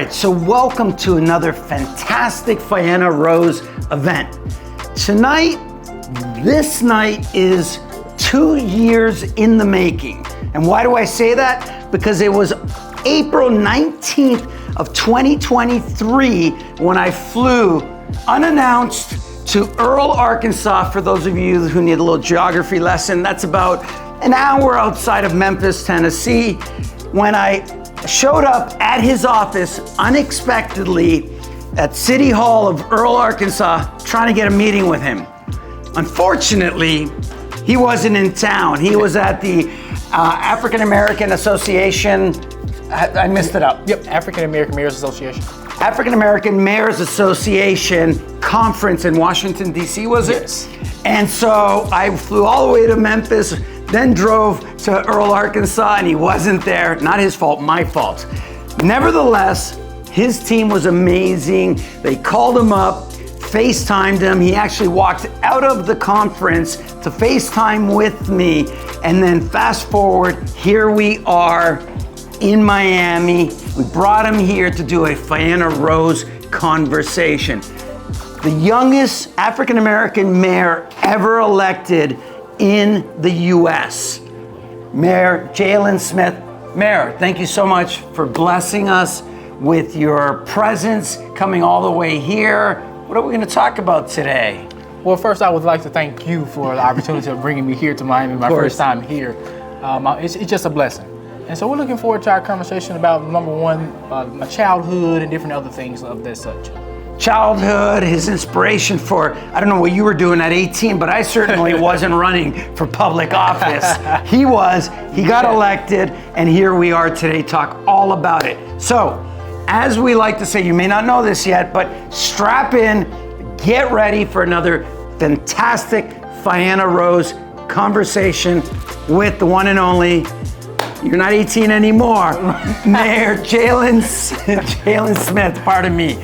right, so welcome to another fantastic Faena Rose event. Tonight, this night is 2 years in the making. And why do I say that? Because it was April 19th of 2023 when I flew unannounced to Earle, Arkansas. For those of you who need a little geography lesson, that's about an hour outside of Memphis, Tennessee. When I showed up at his office unexpectedly at City Hall of Earle, Arkansas, trying to get a meeting with him. Unfortunately, he wasn't in town. He was at the African American Association. I messed it up. Yep, African American Mayors Association. African American Mayors Association conference in Washington, D.C., was it? Yes. And so I flew all the way to Memphis, then drove to Earle, Arkansas, and he wasn't there. Not his fault, my fault. Nevertheless, his team was amazing. They called him up, FaceTimed him. He actually walked out of the conference to FaceTime with me. And then fast forward, here we are in Miami. We brought him here to do a Faena Rose conversation. The youngest African-American mayor ever elected in the US. Mayor Jaylen Smith. Mayor, thank you so much for blessing us with your presence, coming all the way here. What are we going to talk about today? Well, first I would like to thank you for the opportunity of bringing me here to Miami, my first time here. It's just a blessing. And so we're looking forward to our conversation about, number one, my childhood and different other things of that such. Childhood, his inspiration for, I don't know what you were doing at 18, but I certainly wasn't running for public office. He got elected, and here we are today, talk all about it. So, as we like to say, you may not know this yet, but strap in, get ready for another fantastic Faena Rose conversation with the one and only, you're not 18 anymore, Mayor Jaylen Smith, pardon me.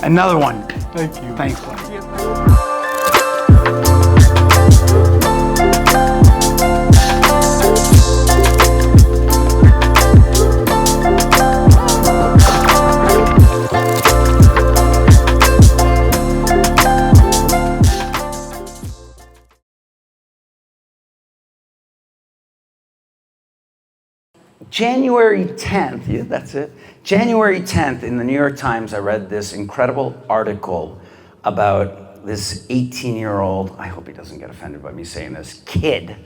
Another one. Thank you. Thanks, buddy. January 10th, yeah, that's it. January 10th in the New York Times, I read this incredible article about this 18-year-old, I hope he doesn't get offended by me saying this, kid,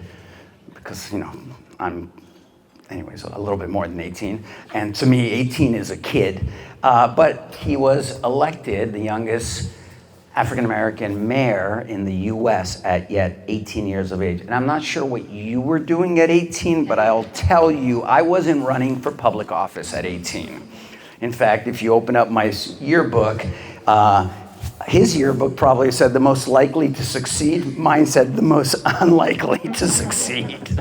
because, you know, I'm, anyways, a little bit more than 18. And to me, 18 is a kid. But he was elected the youngest African-American mayor in the US at yet 18 years of age. And I'm not sure what you were doing at 18, but I'll tell you, I wasn't running for public office at 18. In fact, if you open up my yearbook, his yearbook probably said the most likely to succeed. Mine said the most unlikely to succeed.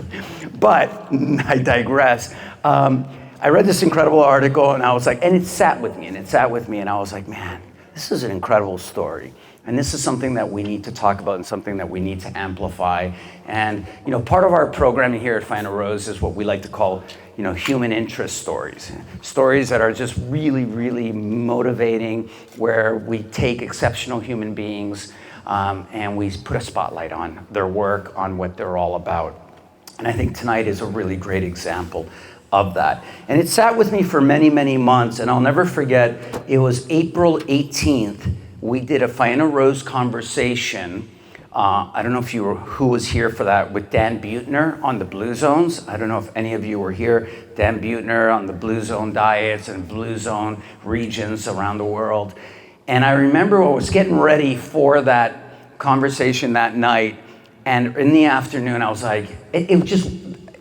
But I digress. I read this incredible article and I was like, and it sat with me, and I was like, man, this is an incredible story. And this is something that we need to talk about and something that we need to amplify. And, you know, part of our programming here at Faena Rose is what we like to call, you know, human interest stories. Stories that are just really, really motivating, where we take exceptional human beings and we put a spotlight on their work, on what they're all about. And I think tonight is a really great example of that. And it sat with me for many, many months, and I'll never forget, it was April 18th. We did a Faena Rose conversation. I don't know if who was here for that, with Dan Buettner on the Blue Zones. I don't know if any of you were here. Dan Buettner on the Blue Zone diets and Blue Zone regions around the world. And I remember I was getting ready for that conversation that night. And in the afternoon, I was like, it just,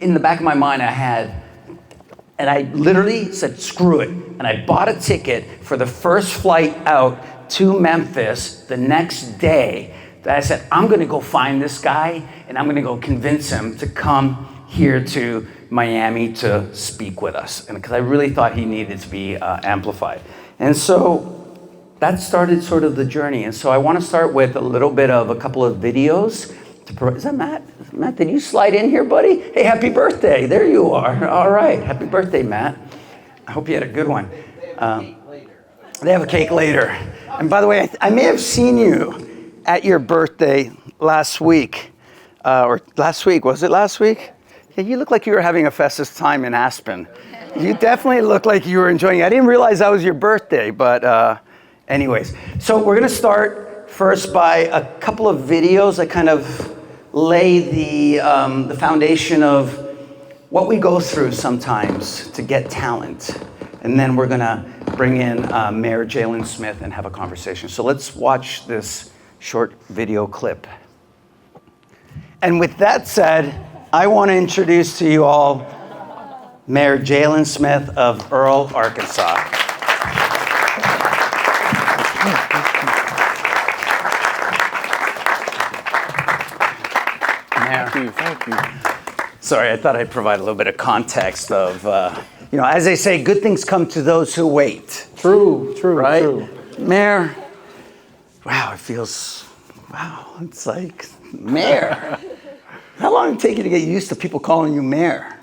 in the back of my mind, and I literally said, screw it. And I bought a ticket for the first flight out to Memphis the next day. That I said, I'm gonna go find this guy and I'm gonna go convince him to come here to Miami to speak with us. And because I really thought he needed to be amplified. And so that started sort of the journey. And so I wanna start with a little bit of a couple of videos. Is that Matt? Matt, did you slide in here, buddy? Hey, happy birthday. There you are. All right, happy birthday, Matt. I hope you had a good one. They have a cake later. And by the way, I may have seen you at your birthday last week. Or last week, was it last week? Yeah, you look like you were having a festive time in Aspen. You definitely look like you were enjoying it. I didn't realize that was your birthday, but anyways. So we're gonna start first by a couple of videos that kind of lay the foundation of what we go through sometimes to get talent. And then we're gonna bring in Mayor Jaylen Smith and have a conversation. So let's watch this short video clip. And with that said, I want to introduce to you all Mayor Jaylen Smith of Earle, Arkansas. Mayor. Thank you. Sorry, I thought I'd provide a little bit of context of, as they say, good things come to those who wait. True, Right? true. Mayor, wow, it's like, Mayor. How long did it take you to get used to people calling you Mayor?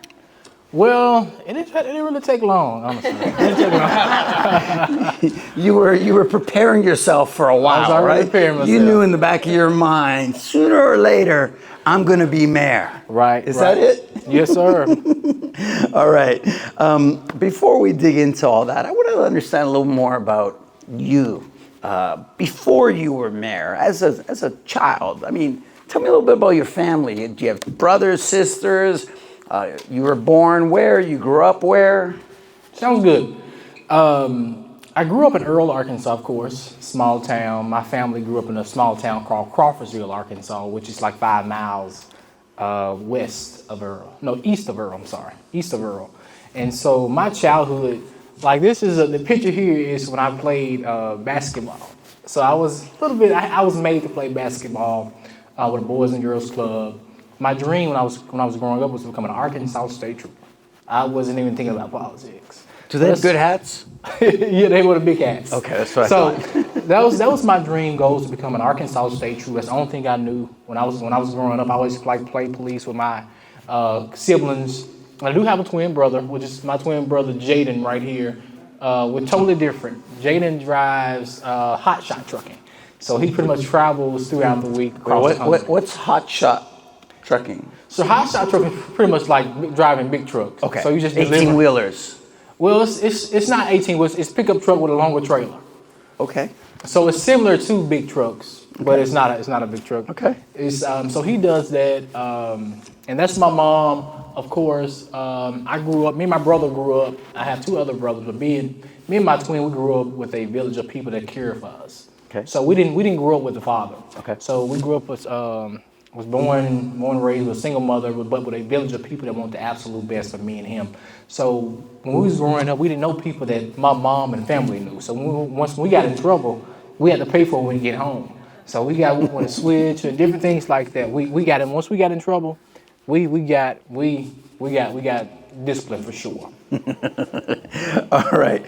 Well, it didn't really take long, honestly. It didn't take long. You were preparing yourself for a while, I was already right? preparing myself. You knew in the back of your mind, sooner or later, I'm going to be mayor. Right. Is that it? Yes, sir. All right. Before we dig into all that, I want to understand a little more about you. Before you were mayor, as a child, I mean, tell me a little bit about your family. Do you have brothers, sisters? You were born where? You grew up where? Sounds good. I grew up in Earle, Arkansas, of course, small town. My family grew up in a small town called Crawfordsville, Arkansas, which is like 5 miles east of Earle. East of Earle. And so my childhood, like the picture here is when I played basketball. So I was I was made to play basketball with a Boys and Girls Club. My dream when I was growing up was to become an Arkansas State Trooper. I wasn't even thinking about politics. Do they have good hats? Yeah, they were the big hats. Okay, that's what I thought. that was my dream goal, to become an Arkansas State Trooper. That's the only thing I knew when I was growing up. I always played police with my siblings. I do have a twin brother, which is my twin brother Jaden right here. We're totally different. Jaden drives hot shot trucking, so he pretty much travels throughout the week across the country. What's hot shot trucking? So hot shot trucking is pretty much like driving big trucks. Okay. So you just 18 wheelers. Well, it's not 18 wheelers. It's pickup truck with a longer trailer. Okay. So it's similar to big trucks, but it's not a big truck. Okay. It's so he does that, and that's my mom. Of course, I grew up. Me and my brother grew up. I have 2 other brothers, but me and my twin, we grew up with a village of people that care for us. Okay. So we didn't grow up with a father. Okay. So we grew up with was born and raised with a single mother, but with a village of people that want the absolute best for me and him. So when we was growing up, we didn't know people that my mom and family knew. So once we got in trouble, we had to pay for it when we get home. So we went to switch and different things like that. Once we got in trouble, we got discipline for sure. All right.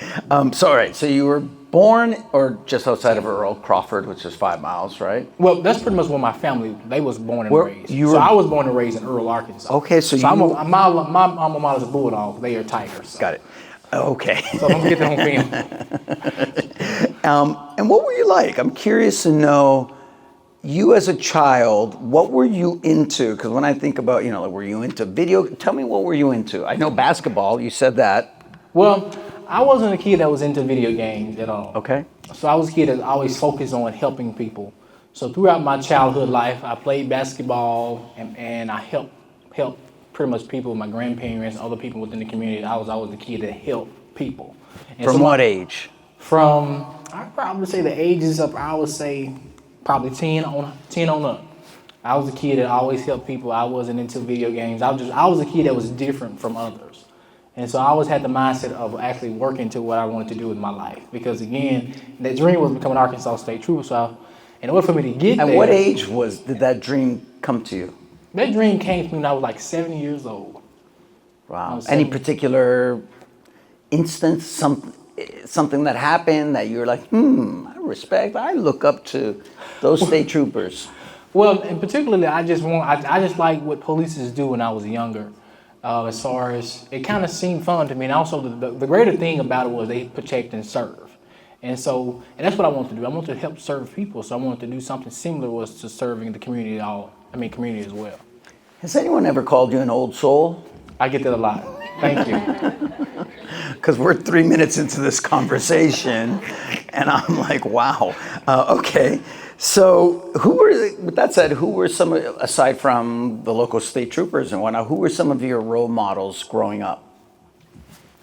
So you were born or just outside of Earle, Crawford, which is 5 miles, right? Well, that's pretty much where my family, they was born and raised. I was born and raised in Earle, Arkansas. Okay, my alma mater is a Bulldog. They are Tigers. So. Got it. Okay. So don't get that on film. And what were you like? I'm curious to know, you as a child, what were you into? Because when I think about, were you into video? Tell me, what were you into? I know basketball, you said that. Well, I wasn't a kid that was into video games at all. Okay. So I was a kid that always focused on helping people. So throughout my childhood life, I played basketball and I helped pretty much people, my grandparents, other people within the community. I was always the kid that helped people. And From what age? From, I'd probably say the ages of, I would say, probably 10 on up. I was a kid that always helped people. I wasn't into video games. I was a kid that was different from others. And so I always had the mindset of actually working to what I wanted to do with my life. Because again, that dream was becoming an Arkansas State Trooper. So in order for me to get there. At what age did that dream come to you? That dream came to me when I was like 7 years old. Wow. Any particular instance, something that happened that you were like, I look up to those state troopers? Well, and particularly, I just like what police do when I was younger. As far as, it kind of seemed fun to me. And also the greater thing about it was they protect and serve. And that's what I want to do. I want to help serve people. So I wanted to do something similar was to serving the community community as well. Has anyone ever called you an old soul? I get that a lot. Thank you. Because we're 3 minutes into this conversation, and I'm like, wow. Okay. So with that said, who were some, aside from the local state troopers and whatnot, who were some of your role models growing up?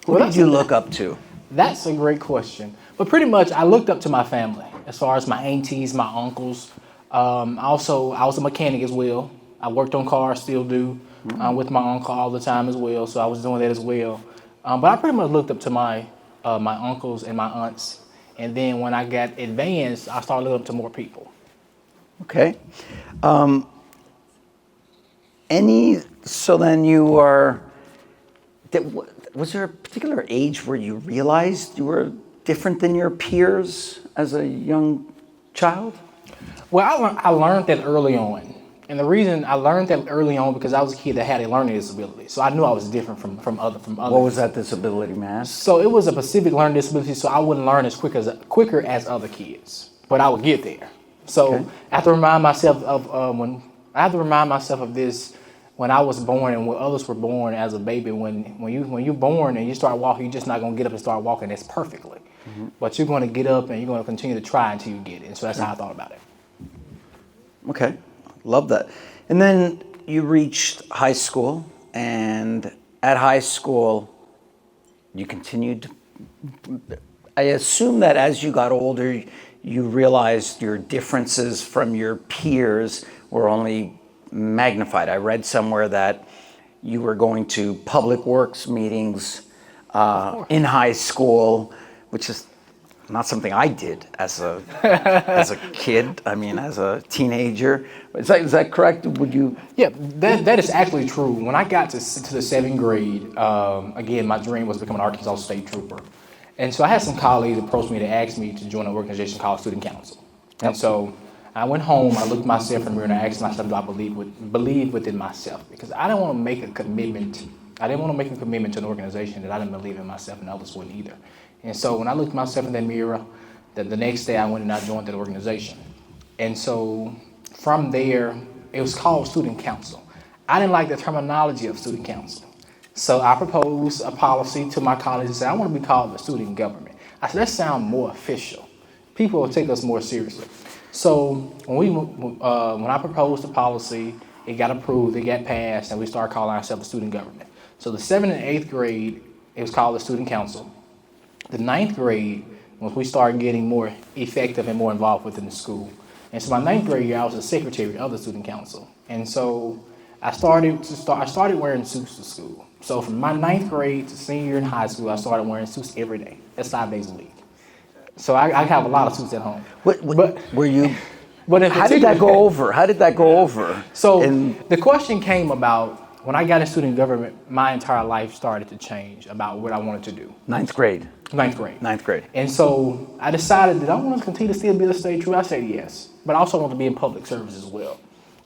Who did you look up to? That's a great question. But pretty much I looked up to my family, as far as my aunties, my uncles. I was a mechanic as well. I worked on cars, still do, with my uncle all the time as well. So I was doing that as well. But I pretty much looked up to my uncles and my aunts. And then when I got advanced, I started looking up to more people. Okay. So then you are, was there a particular age where you realized you were different than your peers as a young child? Well, I learned that early on. And the reason I learned that early on because I was a kid that had a learning disability. So I knew I was different from others. What was that disability, man? So it was a specific learning disability, so I wouldn't learn as quicker as other kids. But I would get there. So Okay. I have to remind myself of this when I was born and when others were born as a baby. When you're born and you start walking, you're just not gonna get up and start walking this perfectly. Mm-hmm. But you're gonna get up and you're gonna continue to try until you get it. And so that's how I thought about it. Okay, love that. And then you reached high school, and at high school, you continued. I assume that as you got older, you realized your differences from your peers were only magnified. I read somewhere that you were going to public works meetings in high school, which is not something I did as a kid. I mean, as a teenager. Is that correct? Would you? Yeah, that is actually true. When I got to the 7th grade, again, my dream was to become an Arkansas State Trooper. And so I had some colleagues approach me to ask me to join an organization called Student Council. Yep. And so I went home, I looked at myself in the mirror, and I asked myself, do I believe within myself? Because I didn't want to make a commitment. I didn't want to make a commitment to an organization that I didn't believe in myself and others wouldn't either. And so when I looked at myself in that mirror, the next day I went and I joined that organization. And so from there, it was called Student Council. I didn't like the terminology of Student Council. So I proposed a policy to my colleagues and said, I want to be called the student government. I said, that sounds more official. People will take us more seriously. So when I proposed the policy, it got approved, it got passed, and we started calling ourselves the student government. So the 7th and 8th grade, it was called the Student Council. The 9th grade was we started getting more effective and more involved within the school. And so my 9th grade year, I was the secretary of the Student Council. And so I started wearing suits to school. So from my 9th grade to senior year in high school, I started wearing suits every day. That's 5 days a week. So I have a lot of suits at home. Were you? But how did that go over? So the question came about when I got in student government, my entire life started to change about what I wanted to do. 9th grade. 9th grade. 9th grade. And so I decided that I want to continue to still be the state trooper. I said yes, but I also want to be in public service as well.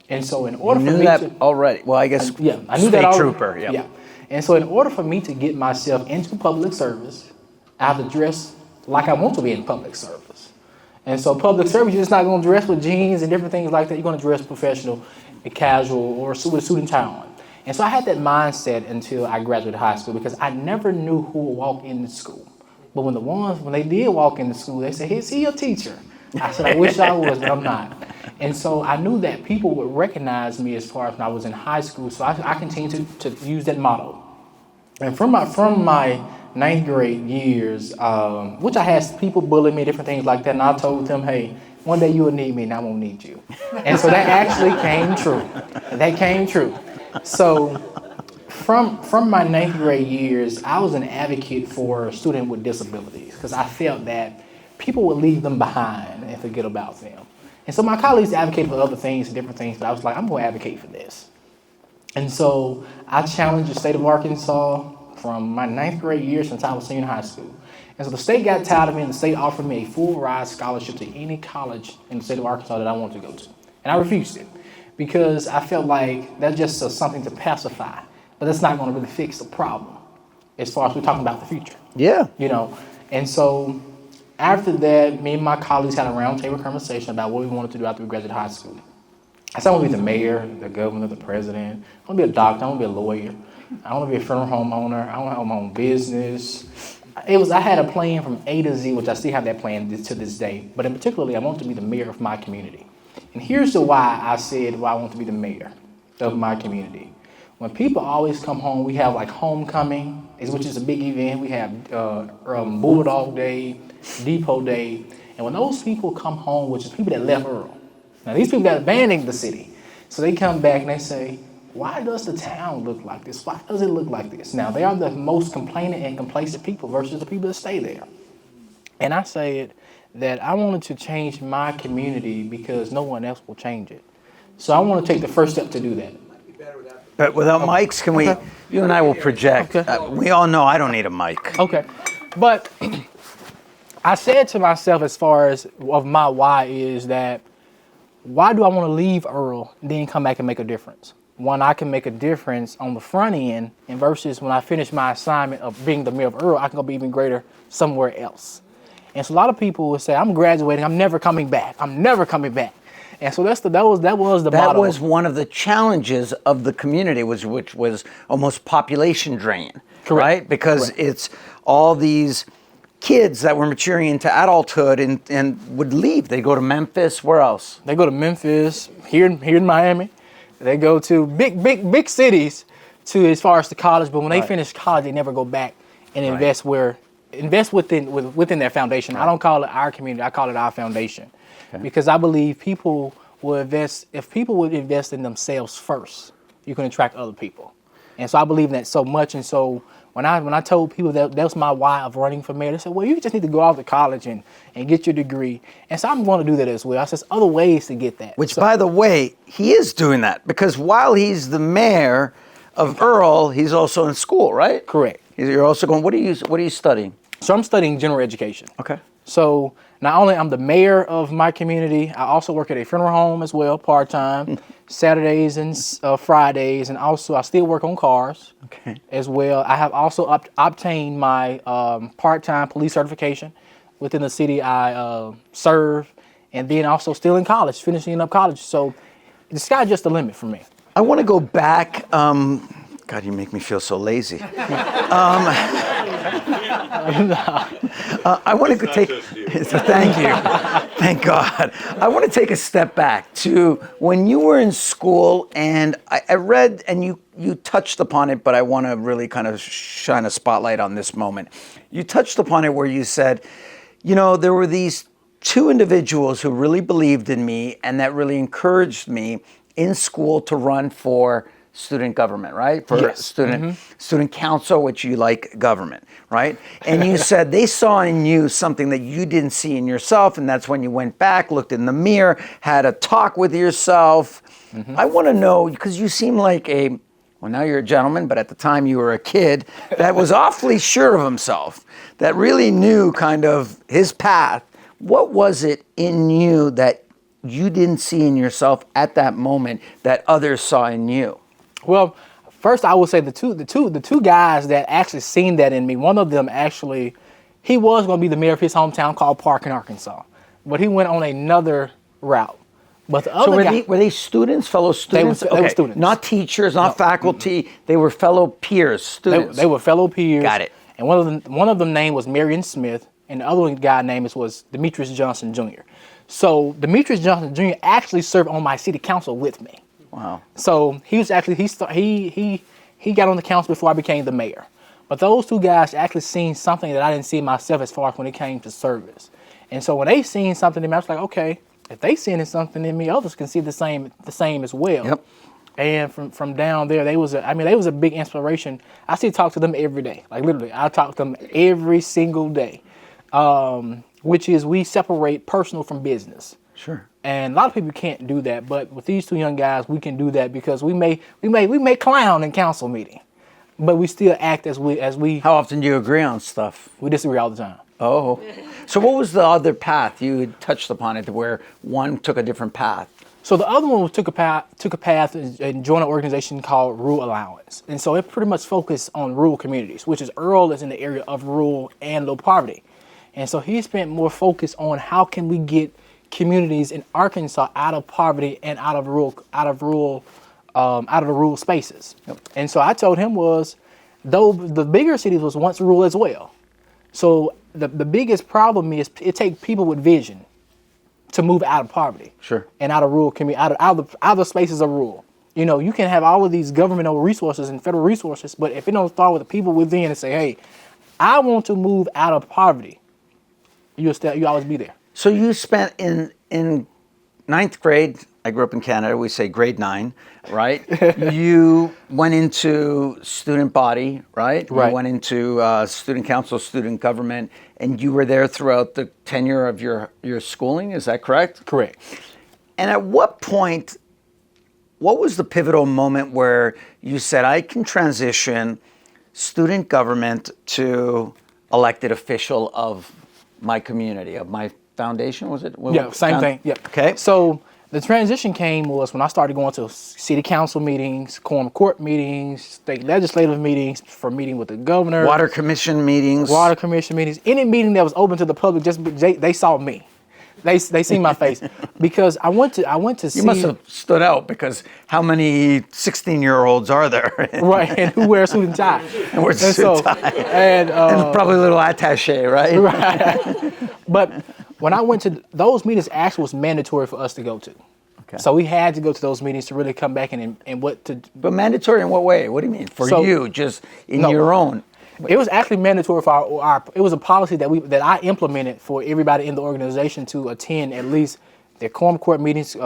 And so in order for me to already. Well, I guess I knew state that trooper. Yeah. And so in order for me to get myself into public service, I have to dress like I want to be in public service. And so public service, you're just not going to dress with jeans and different things like that. You're going to dress professional, casual, or with a suit and tie on. And so I had that mindset until I graduated high school because I never knew who would walk into school. But when they did walk into school, they said, "Is he a teacher?" I said, "I wish I was, but I'm not." And so I knew that people would recognize me as far as when I was in high school. So I continued to use that motto. And from my 9th grade years, which I had people bully me, different things like that, and I told them, "Hey, one day you will need me, and I won't need you." And so that actually came true. That came true. So from my 9th grade years, I was an advocate for students with disabilities because I felt that people would leave them behind and forget about them. And so my colleagues advocated for other things and different things, but I was like, I'm going to advocate for this. And so I challenged the state of Arkansas from my 9th grade year since I was senior in high school. And so the state got tired of me and the state offered me a full ride scholarship to any college in the state of Arkansas that I wanted to go to. And I refused it because I felt like that's just something to pacify, but that's not going to really fix the problem as far as we're talking about the future. Yeah. And so After that, me and my colleagues had a roundtable conversation about what we wanted to do after we graduated high school. I said I want to be the mayor, the governor, the president. I want to be a doctor. I want to be a lawyer. I want to be a funeral home owner. I want to have my own business. I had a plan from A to Z, which I still have that plan to this day. But in particularly, I want to be the mayor of my community. And here's the why I said why I want to be the mayor of my community. When people always come home, we have like homecoming, which is a big event. We have Bulldog Day, Depot Day. And when those people come home, which is people that left Earle, now these people that abandoned the city, so they come back and they say, why does the town look like this? Why does it look like this? Now, they are the most complaining and complacent people versus the people that stay there. And I said that I wanted to change my community because no one else will change it. So I want to take the first step to do that. But without mics, can we, you and I will project. Okay. We all know I don't need a mic. Okay. But I said to myself as far as of my why is that why do I want to leave Earle and then come back and make a difference? One, I can make a difference on the front end, and versus when I finish my assignment of being the mayor of Earle, I can go be even greater somewhere else. And so a lot of people will say, I'm graduating, I'm never coming back. I'm never coming back. And so that was the motto. That was one of the challenges of the community, which was almost population drain. Correct. Right? Because it's all these kids that were maturing into adulthood and would leave. They go to Memphis. Where else? They go to Memphis, here in Miami. They go to big cities to as far as to college, but when they finish college, they never go back and invest within their foundation. I don't call it our community, I call it our foundation. Okay. Because I believe people will invest, if people would invest in themselves first, you can attract other people. And so I believe in that so much. And so when I told people that was my why of running for mayor, they said, well, you just need to go off to college and get your degree. And so I'm going to do that as well. I said, there's other ways to get that. Which, by the way, he is doing that because while he's the mayor of Earle, he's also in school, right? Correct. You're also going, what are you studying? So I'm studying general education. Okay. So not only I'm the mayor of my community, I also work at a funeral home as well, part-time, Saturdays and Fridays, and also I still work on cars as well. I have also obtained my part-time police certification within the city I serve, and then also still in college, finishing up college. So the sky's just the limit for me. I want to go back. God, you make me feel so lazy. I want to take. So thank you, thank God. I want to take a step back to when you were in school, and I read, and you touched upon it, but I want to really kind of shine a spotlight on this moment. You touched upon it where you said, you know, there were these two individuals who really believed in me and that really encouraged me in school to run for student government, right? For student council, which you like government, right? And you said they saw in you something that you didn't see in yourself, and that's when you went back, looked in the mirror, had a talk with yourself. I want to know, because you seem like well, now you're a gentleman, but at the time you were a kid that was awfully sure of himself, that really knew kind of his path. What was it in you that you didn't see in yourself at that moment that others saw in you? Well, first I would say the two guys that actually seen that in me. One of them actually, he was going to be the mayor of his hometown called Park in Arkansas, but he went on another route. But the other guy, were they students, fellow students? They were students, not teachers, not faculty. They were fellow peers, students. They were fellow peers. Got it. And one of them name was Jaylen Smith, and the other guy name was Demetrius Johnson Jr. So Demetrius Johnson Jr. actually served on my city council with me. Wow. So he was actually he got on the council before I became the mayor. But those two guys actually seen something that I didn't see myself as far as when it came to service. And so when they seen something in me, I was like, okay, if they seen something in me, others can see the same as well. Yep. And from down there, they was a big inspiration. I still talk to them every day. Like literally, I talk to them every single day. Which is we separate personal from business. Sure. And a lot of people can't do that, but with these two young guys, we can do that because we may clown in council meeting, but we still act as we. How often do you agree on stuff? We disagree all the time. Oh, so what was the other path? You had touched upon it, where one took a different path. So the other one took a path and joined an organization called Rural Allowance, and so it pretty much focused on rural communities, which is Earle is in the area of rural and low poverty. And so he spent more focus on how can we get communities in Arkansas out of poverty and out of the rural spaces. Yep. And so I told him though the bigger cities was once rural as well. So the biggest problem is it takes people with vision to move out of poverty. Sure. And out of rural community, out of the spaces of rural. You know, you can have all of these governmental resources and federal resources, but if it don't start with the people within and say, hey, I want to move out of poverty, you always be there. So you spent in ninth grade, I grew up in Canada, we say grade 9, right? You went into student body, right? Right. You went into student council, student government, and you were there throughout the tenure of your schooling, is that correct? Correct. And at what point, what was the pivotal moment where you said, I can transition student government to elected official of my community, of my foundation, was it? Yeah, same thing. Yeah. Okay. So the transition was when I started going to city council meetings, quorum court meetings, state legislative meetings, for meeting with the governor, Water commission meetings. any meeting that was open to the public. They saw me. They seen my face because I went to see. You must have stood out because how many 16-year-olds are there? Right, and who wears suit and tie. And wears suit and tie. And probably a little attaché, right? Right. But when I went to those meetings, actually was mandatory for us to go to. Okay. So we had to go to those meetings to really come back and what to. But mandatory in what way? What do you mean? For you, just in your own? It was actually mandatory for our. It was a policy that I implemented for everybody in the organization to attend at least their quorum court meetings,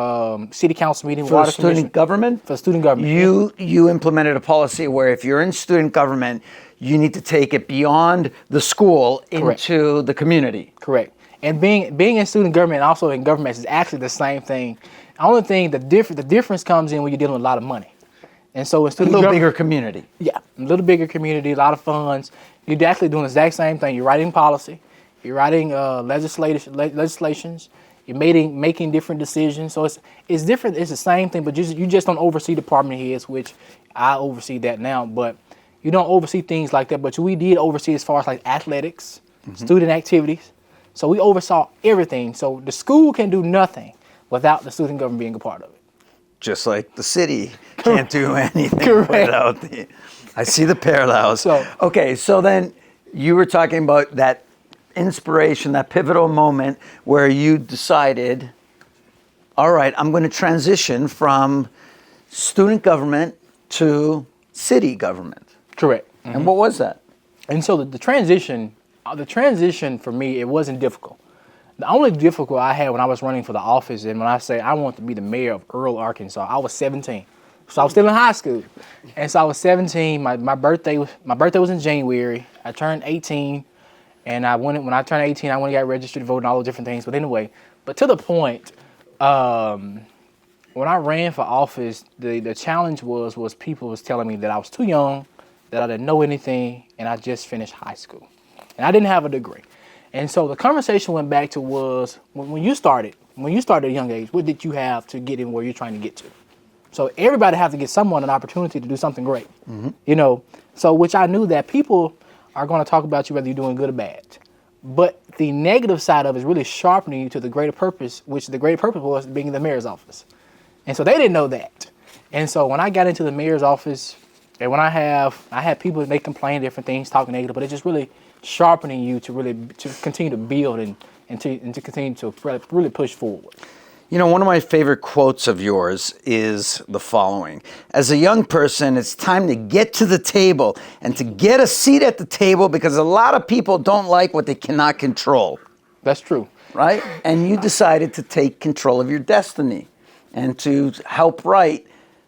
city council meeting, For water student commission. government? For student government. You implemented a policy where if you're in student government, you need to take it beyond the school into the community. Correct. And being in student government and also in government is actually the same thing. The only thing, the difference comes in when you're dealing with a lot of money. And so in student A little bigger community. Yeah, a little bigger community, a lot of funds. You're actually doing the exact same thing. You're writing policy. You're writing legislations. You're making different decisions. So it's different. It's the same thing, but you just don't oversee department heads, which I oversee that now. But you don't oversee things like that. But we did oversee as far as like athletics, student activities. So we oversaw everything. So the school can do nothing without the student government being a part of it. Just like the city can't do anything without the. I see the parallels. Okay, so then you were talking about that inspiration, that pivotal moment where you decided, all right, I'm going to transition from student government to city government. Correct. And what was that? And so the transition for me, it wasn't difficult. The only difficult I had when I was running for the office, and when I say I want to be the mayor of Earle, Arkansas, I was 17. So I was still in high school. And so I was 17. My birthday was in January. I turned 18. And when I turned 18, I went and got registered to vote and all those different things. But anyway, to the point, when I ran for office, the challenge was people was telling me that I was too young, that I didn't know anything, and I just finished high school. And I didn't have a degree. And so the conversation went back to was when you started at a young age, what did you have to get in where you're trying to get to? So everybody has to get someone an opportunity to do something great, you know. So which I knew that people are going to talk about you whether you're doing good or bad. But the negative side of it is really sharpening you to the greater purpose, which the greater purpose was being in the mayor's office. And so they didn't know that. And so when I got into the mayor's office, and when I had people, they complain different things, talking negative, but it's just really sharpening you to continue to build and to continue to really push forward. You know, one of my favorite quotes of yours is the following. As a young person, it's time to get to the table and to get a seat at the table because a lot of people don't like what they cannot control. That's true. Right? And you decided to take control of your destiny and to help write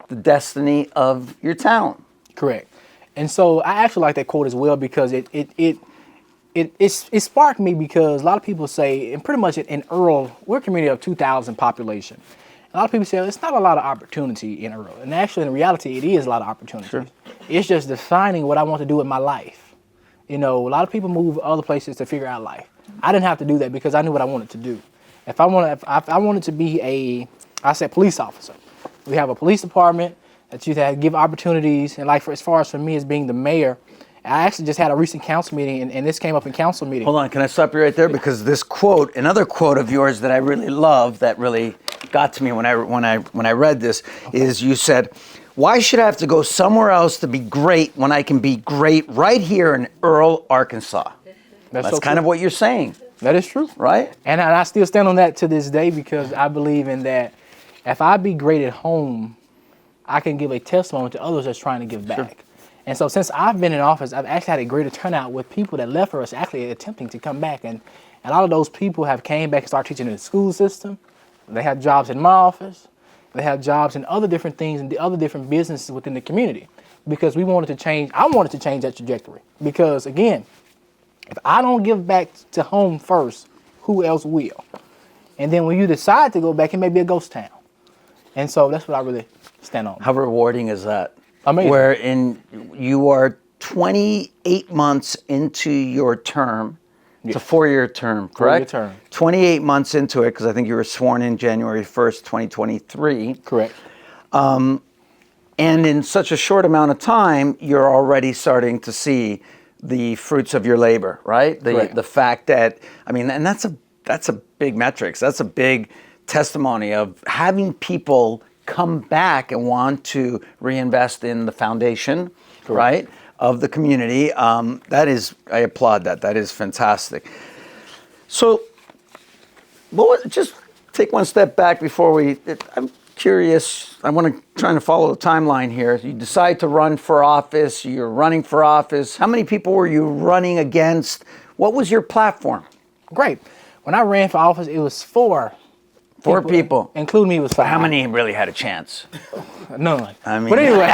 the destiny of your town. Correct. And so I actually like that quote as well because it sparked me because a lot of people say, and pretty much in Earle, we're a community of 2,000 population. A lot of people say it's not a lot of opportunity in Earle. And actually, in reality, it is a lot of opportunity. Sure. It's just defining what I want to do with my life. You know, a lot of people move other places to figure out life. I didn't have to do that because I knew what I wanted to do. If I wanted to be police officer. We have a police department that you have give opportunities. And as far as for me as being the mayor, I actually just had a recent council meeting, and this came up in council meeting. Hold on, can I stop you right there? Because this quote, another quote of yours that I really love, that really got to me when I read this, is you said, "Why should I have to go somewhere else to be great when I can be great right here in Earle, Arkansas?" That's so kind true. of what you're saying, That is true. right? And I still stand on that to this day, because I believe in that. If I be great at home, I can give a testimony to others that's trying to give back. Sure. And so since I've been in office, I've actually had a greater turnout with people that left for us actually attempting to come back. And a lot of those people have came back and started teaching in the school system. They have jobs in my office. They have jobs in other different things and the other different businesses within the community, because we wanted to change. I wanted to change that trajectory, because again, if I don't give back to home first, who else will? And then when you decide to go back, it may be a ghost town. And so that's what I really stand on. How rewarding is that? Amazing. Wherein you are 28 months into your term. It's a 4-year term, correct? 4-year term. 28 months into it, because I think you were sworn in January 1st, 2023. Correct. And in such a short amount of time, you're already starting to see the fruits of your labor, right? Correct. The fact that, I mean, and that's a big metrics. That's a big testimony of having people come back and want to reinvest in the foundation, right, of the community. That is, I applaud that. That is fantastic. So, just take one step back before I'm curious. I want to try to follow the timeline here. You decide to run for office. You're running for office. How many people were you running against? What was your platform? Great. When I ran for office, it was 4 people. Including me was 5. How many really had a chance? None. I mean, but anyway,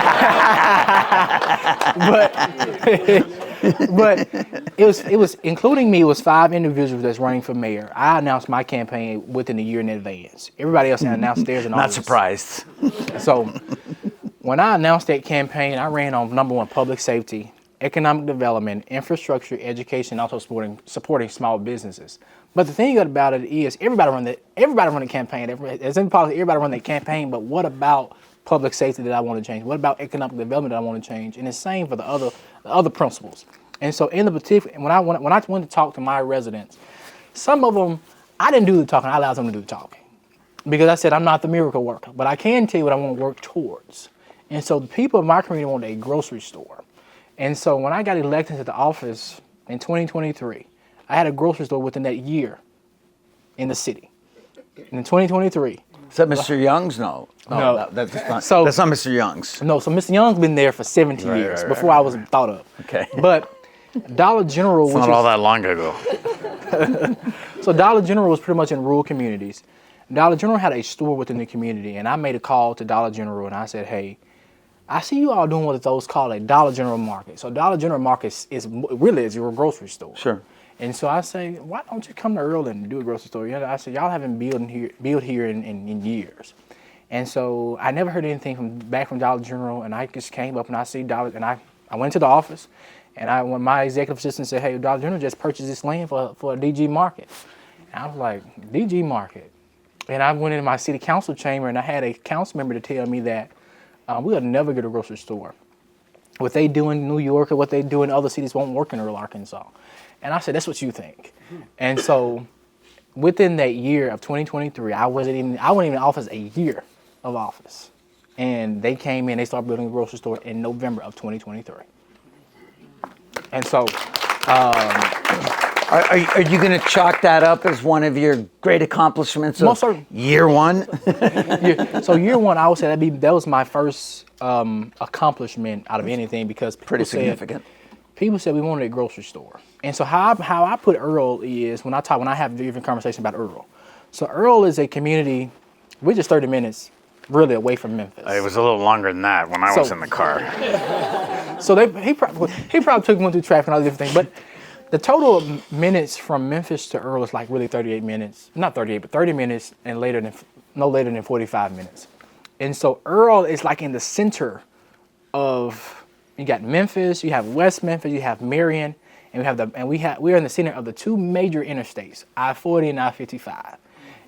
but it was including me. It was 5 individuals that's running for mayor. I announced my campaign within a year in advance. Everybody else had announced theirs and all. Not surprised. So when I announced that campaign, I ran on number 1, public safety, economic development, infrastructure, education, also supporting small businesses. But the thing about it is, everybody run the campaign. As in politics, everybody run that campaign. But what about public safety that I want to change? What about economic development that I want to change? And it's the same for the other principles. And so in the particular, when I went to talk to my residents, some of them I didn't do the talking. I allowed them to do the talking, because I said I'm not the miracle worker, but I can tell you what I want to work towards. And so the people of my community wanted a grocery store. And so when I got elected to the office in 2023. I had a grocery store within that year in the city. And in 2023. Is that Mr. Young's? No. No. That's not Mr. Young's. No, so Mr. Young's been there for 70 years before I was thought of. Okay. But Dollar General, it's not all that long ago. So Dollar General was pretty much in rural communities. Dollar General had a store within the community, and I made a call to Dollar General, and I said, hey, I see you all doing what those call a Dollar General market. So Dollar General market is your grocery store. Sure. And so I say, why don't you come to Earle and do a grocery store? I said, y'all haven't built here in years. And so I never heard anything back from Dollar General, and I just came up and I see Dollar, and I went to the office, and when my executive assistant said, hey, Dollar General just purchased this land for a DG market. And I was like, DG market? And I went into my city council chamber, and I had a council member to tell me that we'll never get a grocery store. What they do in New York or what they do in other cities won't work in Earle, Arkansas. And I said, that's what you think. And so within that year of 2023, I wasn't even in office a year of office. And they came in, they started building a grocery store in November of 2023. And so... Are you going to chalk that up as one of your great accomplishments of year one? So year one, I would say that was my first accomplishment out of anything, because pretty significant. People said we wanted a grocery store. And so how I put Earle is when I have different conversations about Earle. So Earle is a community, we're just 30 minutes really away from Memphis. It was a little longer than that when I was in the car. So he probably took one through traffic and all the different things, but the total minutes from Memphis to Earle is like really 38 minutes. Not 38, but 30 minutes and no later than 45 minutes. And so Earle is like in the center of, you got Memphis, you have West Memphis, you have Marion, and we're in the center of the two major interstates, I-40 and I-55.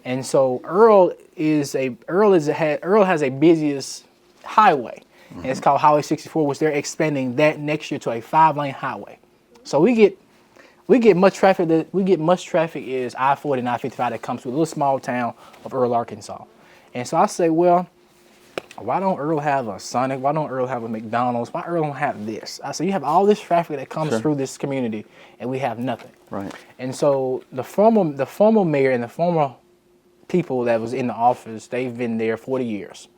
And so Earle has a busiest highway. and it's called Highway 64, which they're expanding that next year to a 5-lane highway. So we get much traffic. Is I-40 and I-55 that comes through a little small town of Earle, Arkansas. And so I say, well, why don't Earl have a Sonic? Why don't Earl have a McDonald's? Why Earl don't have this? I said, you have all this traffic that comes through this community, and we have nothing. Right. And so the former mayor and the former people that was in the office, they've been there 40 years.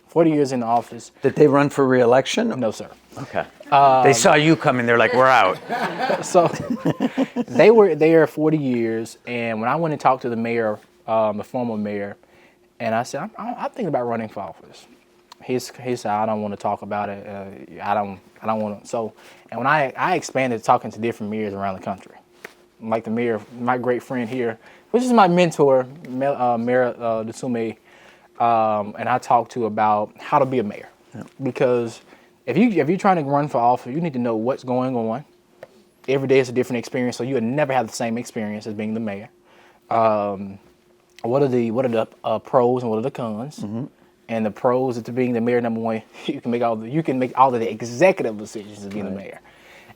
40 years in the office. Did they run for re-election? No, sir. Okay. They saw you coming. They're like, we're out. So they were there 40 years, and when I went and talked to the mayor, the former mayor, and I said, I'm thinking about running for office. He said, I don't want to talk about it. I don't want to. So, and when I expanded talking to different mayors around the country, like the mayor, my great friend here, which is my mentor, Mayor Desume, and I talked to about how to be a mayor. Yep. Because if you're trying to run for office, you need to know what's going on. Every day is a different experience, so you would never have the same experience as being the mayor. What are the pros and what are the cons? Mm-hmm. And the pros to being the mayor, number one, you can make all of the executive decisions of being the mayor.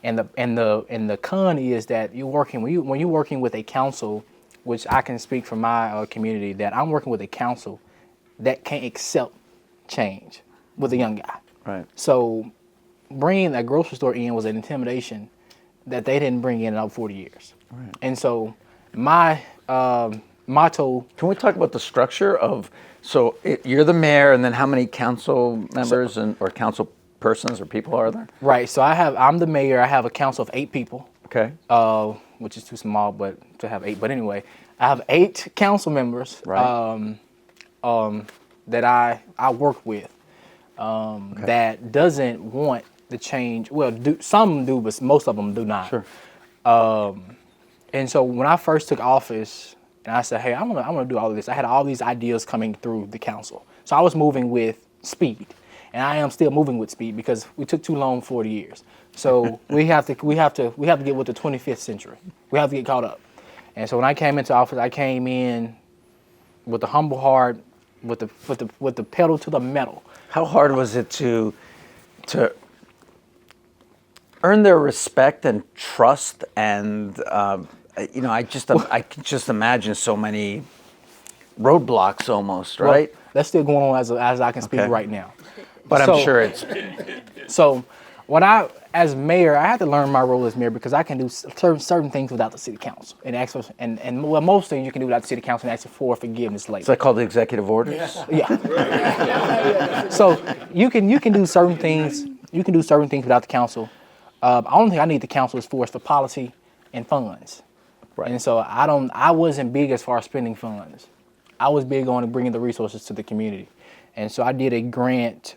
And the con is that when you're working with a council, which I can speak for my community, that I'm working with a council that can't accept change with a young guy. Right. So bringing a grocery store in was an intimidation that they didn't bring in over 40 years. Right. And so my motto. Can we talk about the structure of? So you're the mayor, and then how many council members or council persons or people are there? Right. So I'm the mayor. I have a council of 8 people. Okay. Which is too small, but to have 8. But anyway, I have 8 council members. Right. That I work with. That doesn't want the change. Well, some do, but most of them do not. Sure. And so when I first took office, and I said, hey, I'm gonna do all of this, I had all these ideas coming through the council. So I was moving with speed, and I am still moving with speed because we took too long, 40 years. So we have to get with the 25th century. We have to get caught up. And so when I came into office, I came in with a humble heart, with the pedal to the metal. How hard was it to earn their respect and trust? And I can just imagine so many roadblocks almost, right? Well, that's still going on as I can speak right now. But I'm sure it's. So when as mayor, I had to learn my role as mayor because I can do certain things without the city council and most things you can do without the city council and ask for forgiveness later. Is that called the executive orders? Yeah. So you can do certain things. You can do certain things without the council. The only thing I need the council is for policy and funds. Right. And so I wasn't big as far as spending funds. I was big on bringing the resources to the community. And so I did a grant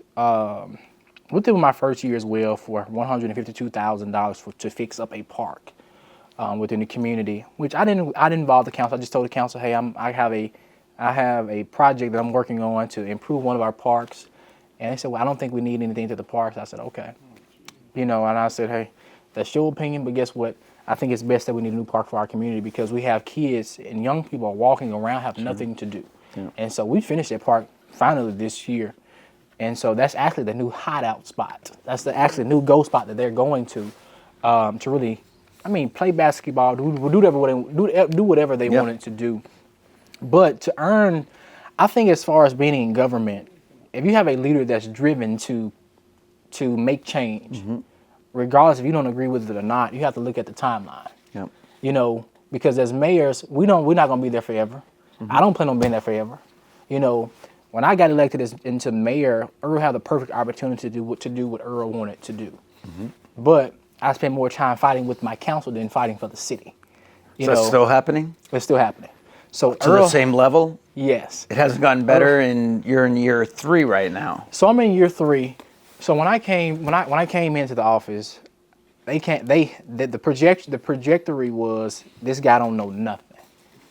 within my first year as well for $152,000 to fix up a park within the community, which I didn't involve the council. I just told the council, hey, I have a project that I'm working on to improve one of our parks. And they said, well, I don't think we need anything to the parks. I said, okay. And I said, hey, that's your opinion, but guess what? I think it's best that we need a new park for our community because we have kids and young people are walking around, have nothing to do. Yeah. And so we finished that park finally this year. And so that's actually the new hideout spot. That's actually the new go spot that they're going to really, play basketball, do whatever they wanted to do. But to earn, I think as far as being in government, if you have a leader that's driven to make change, regardless if you don't agree with it or not, you have to look at the timeline. Yep. Because as mayors, we're not going to be there forever. Mm-hmm. I don't plan on being there forever. When I got elected into mayor, Earl had the perfect opportunity to do what Earl wanted to do. Mm-hmm. But I spent more time fighting with my council than fighting for the city. That's still happening? It's still happening. So to the same level? Yes. It hasn't gotten better, and you're in year 3 right now. So I'm in year 3. So when I came into the office, the trajectory was this guy don't know nothing.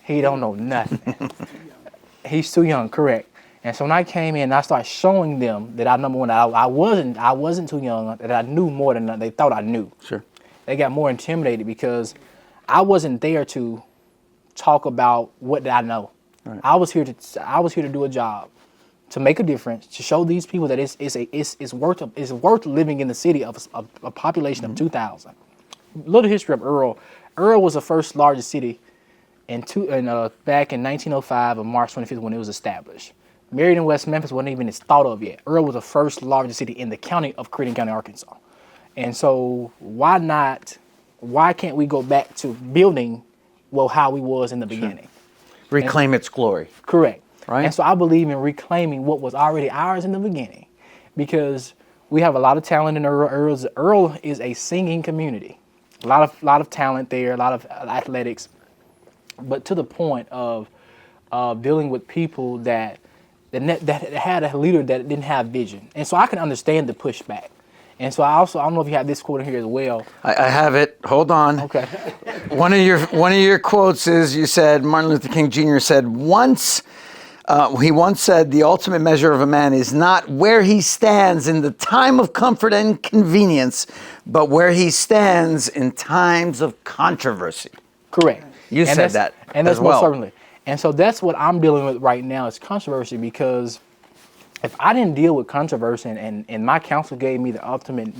He don't know nothing. He's too young, correct. And so when I came in, I started showing them that I wasn't too young, that I knew more than they thought I knew. Sure. They got more intimidated because I wasn't there to talk about what did I know. Right. I was here to do a job to make a difference, to show these people that it's worth living in the city of a population of 2,000. Little history of Earle. Earle was the first largest city back in 1905 on March 25th when it was established. Marion, West Memphis wasn't even thought of yet. Earle was the first largest city in the county of Creighton County, Arkansas. And so why can't we go back to building how we was in the beginning? Reclaim its glory. Correct. Right. And so I believe in reclaiming what was already ours in the beginning, because we have a lot of talent in Earle. Earle is a singing community. A lot of talent there, a lot of athletics, but to the point of dealing with people that had a leader that didn't have vision. And so I can understand the pushback. And so I don't know if you have this quote in here as well. I have it. Hold on. Okay. One of your quotes is, you said, Martin Luther King Jr. said he once said, the ultimate measure of a man is not where he stands in the time of comfort and convenience, but where he stands in times of controversy. Correct. You said that and that's as well. Most certainly. And so that's what I'm dealing with right now is controversy, because if I didn't deal with controversy and my counsel gave me the ultimate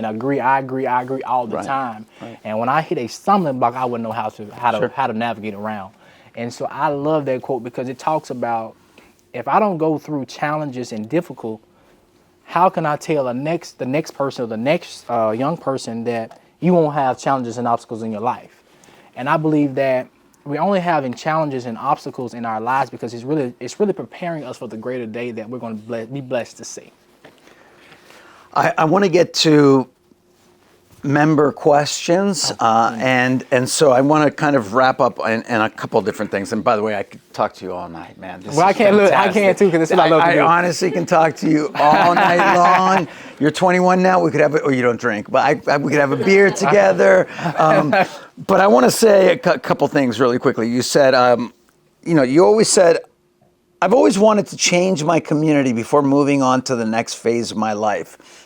I agree all the time. Right. And when I hit a stumbling block, I wouldn't know how to navigate around. And so I love that quote, because it talks about, if I don't go through challenges and difficult, how can I tell the next person or the next young person that you won't have challenges and obstacles in your life? And I believe that we're only having challenges and obstacles in our lives because it's really preparing us for the greater day that we're going to be blessed to see. I want to get to member questions, and so I want to kind of wrap up in a couple of different things. And by the way, I could talk to you all night, man. I can too, because this is what I love to do. I honestly can talk to you all night long. You're 21 now. We could have, or you don't drink, but we could have a beer together. But I want to say a couple things really quickly. You said, you always said, I've always wanted to change my community before moving on to the next phase of my life.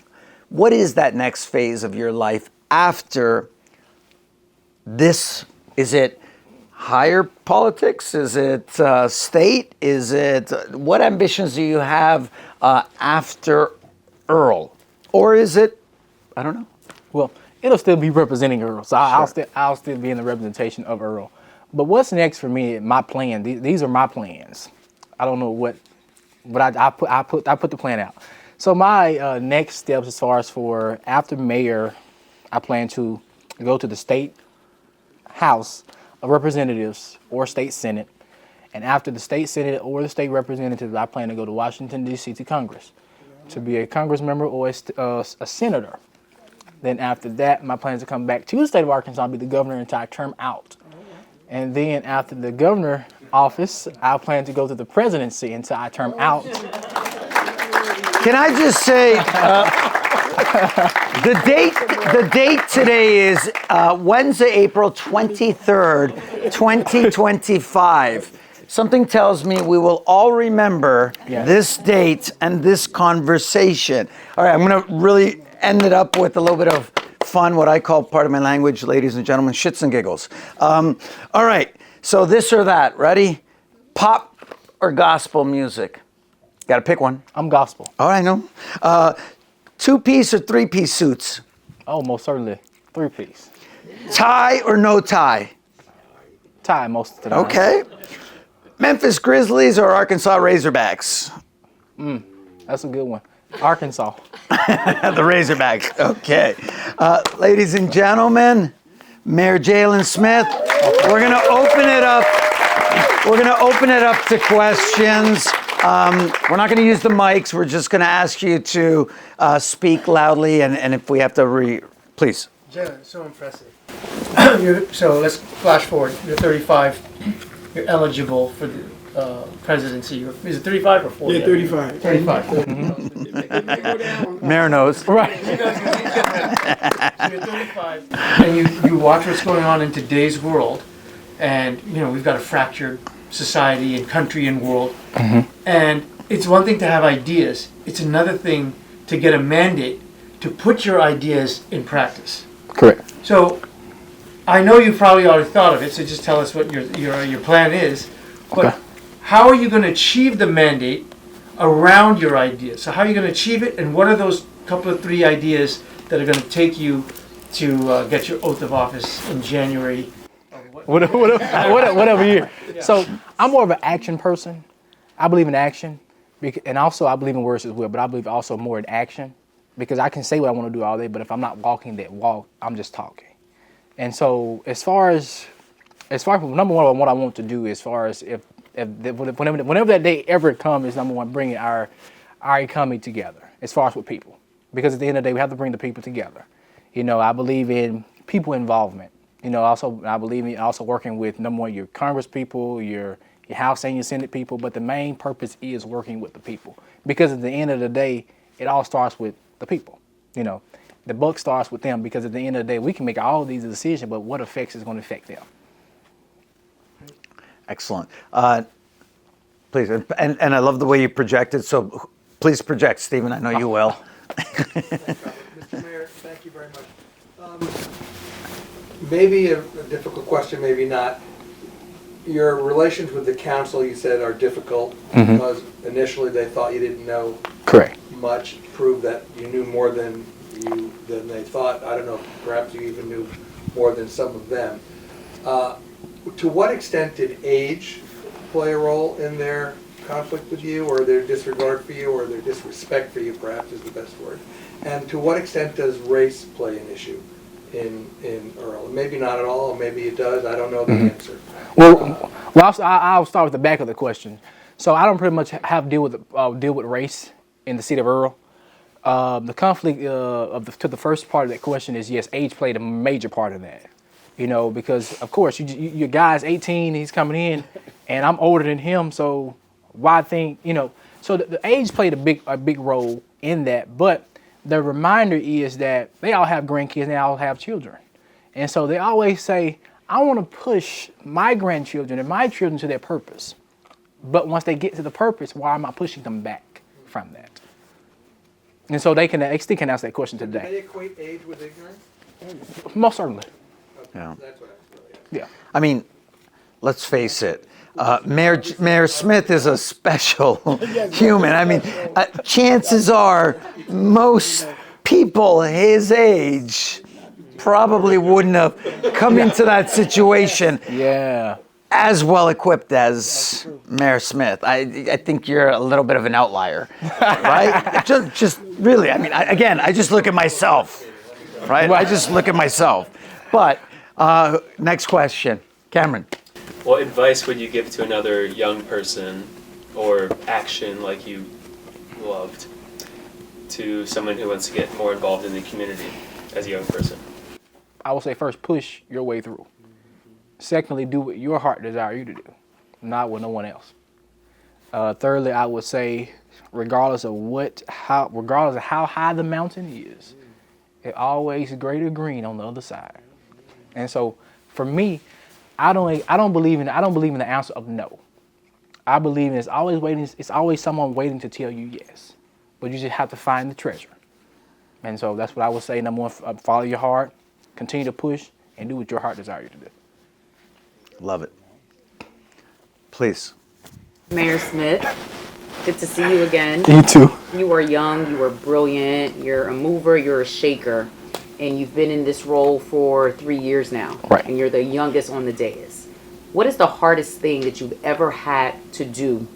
What is that next phase of your life after this? Is it higher politics? Is it state? Is it, what ambitions do you have after Earle? Or is it, I don't know. Well, it'll still be representing Earle, so I'll still be in the representation of Earle. But what's next for me? My plan. These are my plans. I don't know but I put the plan out. So my next steps, as far as for after mayor, I plan to go to the state House of Representatives or state Senate, and after the state Senate or the state representatives, I plan to go to Washington D.C. to Congress to be a Congress member or a senator. Then after that, my plan is to come back to the state of Arkansas and be the governor until I term out. And then after the governor office, I plan to go to the presidency until I term out. Can I just say, the date today is Wednesday, April 23rd, 2025. Something tells me we will all remember this date and this conversation. All right, I'm going to really end it up with a little bit of fun, what I call, part of my language, ladies and gentlemen, shits and giggles. All right, so this or that. Ready? Pop or gospel music? Got to pick one. I'm gospel. All right, no. 2-piece or 3-piece suits? Oh, most certainly 3-piece. Tie or no tie? Tie most of the time. Okay. Memphis Grizzlies or Arkansas Razorbacks? That's a good one. Arkansas. The Razorbacks. Okay. Ladies and gentlemen, Mayor Jaylen Smith, we're going to open it up. We're going to open it up to questions. We're not going to use the mics. We're just going to ask you to speak loudly, and if we have to please. Jaylen, so impressive. So let's flash forward. You're 35. You're eligible for the presidency. Is it 35 or 40? Yeah, 35. 35. Mayor knows. Right. So you're 35, and you watch what's going on in today's world, and we've got a fractured society and country and world. And it's one thing to have ideas. It's another thing to get a mandate to put your ideas in practice. Correct. So I know you've probably already thought of it, so just tell us what your plan is. But how are you going to achieve the mandate around your idea. So how are you going to achieve it, and what are those couple of 3 ideas that are going to take you to get your oath of office in January? Whatever year. So I'm more of an action person. I believe in action, and also I believe in words as well, but I believe also more in action, because I can say what I want to do all day, but if I'm not walking that walk, I'm just talking. And so as far as number one, what I want to do, as far as whenever that day ever comes, is number one, bringing our economy together as far as with people, because at the end of the day, we have to bring the people together. I believe in people involvement. Also I believe in also working with number one, your Congress people, your House and your Senate people, but the main purpose is working with the people, because at the end of the day, it all starts with the people. The buck starts with them, because at the end of the day, we can make all these decisions, but what effects is going to affect them. Excellent. Please, and I love the way you projected, so please project, Stephen. I know you will. Mr. Mayor, thank you very much. Maybe a difficult question, maybe not. Your relations with the council, you said, are difficult because initially they thought you didn't know Correct. much, proved that you knew more than they thought. I don't know, perhaps you even knew more than some of them. To what extent did age play a role in their conflict with you, or their disregard for you, or their disrespect for you, perhaps is the best word? And to what extent does race play an issue in Earle? Maybe not at all, or maybe it does. I don't know the answer. Well, I'll start with the back of the question. So I don't pretty much have deal with race in the city of Earle. The conflict to the first part of that question is, yes, age played a major part of that. Because of course your guy's 18, he's coming in, and I'm older than him, so why think So the age played a big role in that, but the reminder is that they all have grandkids and they all have children, and so they always say, I want to push my grandchildren and my children to their purpose, but once they get to the purpose, why am I pushing them back from that? And so they still can answer that question today. Do they equate age with ignorance? Most certainly. Yeah. That's what I was really asking. Yeah. I mean, let's face it. Mayor Smith is a special human. I mean, chances are most people his age probably wouldn't have come into that situation as well equipped as Mayor Smith. I think you're a little bit of an outlier, right? just really. I mean, I just look at myself, right? I just look at myself. But next question, Cameron. What advice would you give to another young person, or action like you loved, to someone who wants to get more involved in the community as a young person? I would say first, push your way through. Secondly, do what your heart desires you to do, not what no one else. Thirdly, I would say, regardless of how high the mountain is, it always greater green on the other side. And so, for me, I don't believe in the answer of no. I believe it's always someone waiting to tell you yes, but you just have to find the treasure. And so that's what I would say. Number one, follow your heart, continue to push, and do what your heart desires you to do. Love it. Please. Mayor Smith, good to see you again. You too. You are young, you are brilliant, you're a mover, you're a shaker, and you've been in this role for 3 years now. Right. And you're the youngest on the dais. What is the hardest thing that you've ever had to do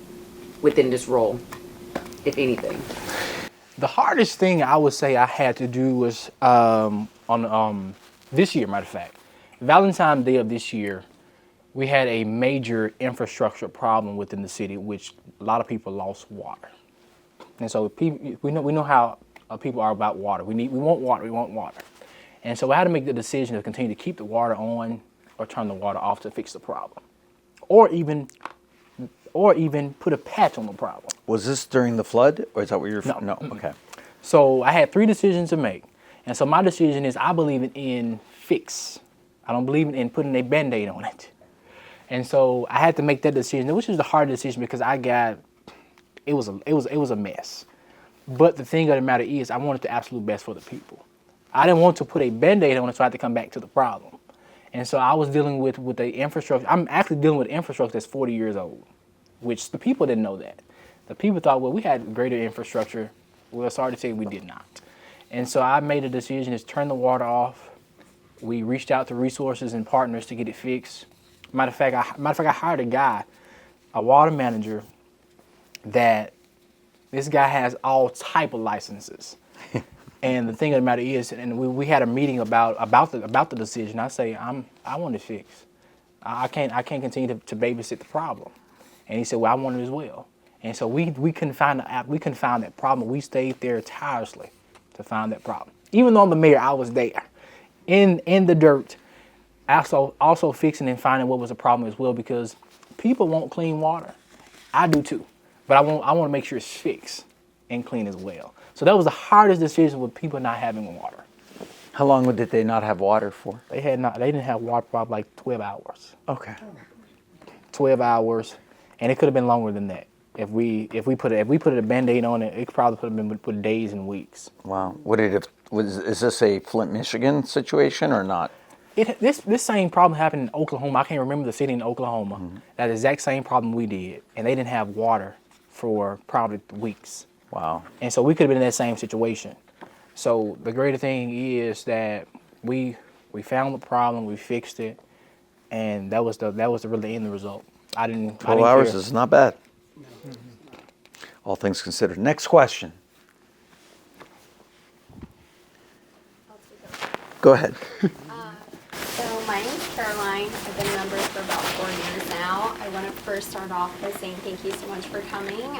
within this role, if anything? The hardest thing I would say I had to do was on this year, matter of fact, Valentine's Day of this year, we had a major infrastructure problem within the city, which a lot of people lost water. And so we know how people are about water. We want water. And so I had to make the decision to continue to keep the water on or turn the water off to fix the problem, or even put a patch on the problem. Was this during the flood, or is that what you're? No. Okay. So I had 3 decisions to make, and so my decision is I believe in fix. I don't believe in putting a Band-Aid on it. And so I had to make that decision, which was the hard decision because it was a mess. But the thing of the matter is, I wanted the absolute best for the people. I didn't want to put a Band-Aid on it, so I had to come back to the problem. And so I was dealing with the infrastructure. I'm actually dealing with infrastructure that's 40 years old, which the people didn't know that. The people thought, well, we had greater infrastructure. Well, sorry to say we did not. And so I made a decision to turn the water off. We reached out to resources and partners to get it fixed. Matter of fact, I hired a guy, a water manager, that this guy has all type of licenses. And the thing of the matter is, and we had a meeting about the decision. I say, I want it fixed. I can't continue to babysit the problem. And he said, well, I want it as well. And so we couldn't find that problem. We stayed there tirelessly to find that problem. Even though I'm the mayor, I was there in the dirt, also fixing and finding what was the problem as well, because people want clean water. I do too. But I want to make sure it's fixed and clean as well. So that was the hardest decision with people not having water. How long did they not have water for? They didn't have water for probably like 12 hours. Okay. 12 hours, and it could have been longer than that. If we put a Band-Aid on it, it probably could have been put days and weeks. Wow. Is this a Flint, Michigan situation or not? This same problem happened in Oklahoma. I can't remember the city in Oklahoma. Mm-hmm. That exact same problem we did, and they didn't have water for probably weeks. Wow. And so we could have been in that same situation. So the greater thing is that we found the problem, we fixed it, and that was the really end result. 12 hours is not bad. Mm-hmm. All things considered. Next question. Go ahead. So my name's Caroline. I've been a member for about 4 years now. I want to first start off by saying thank you so much for coming.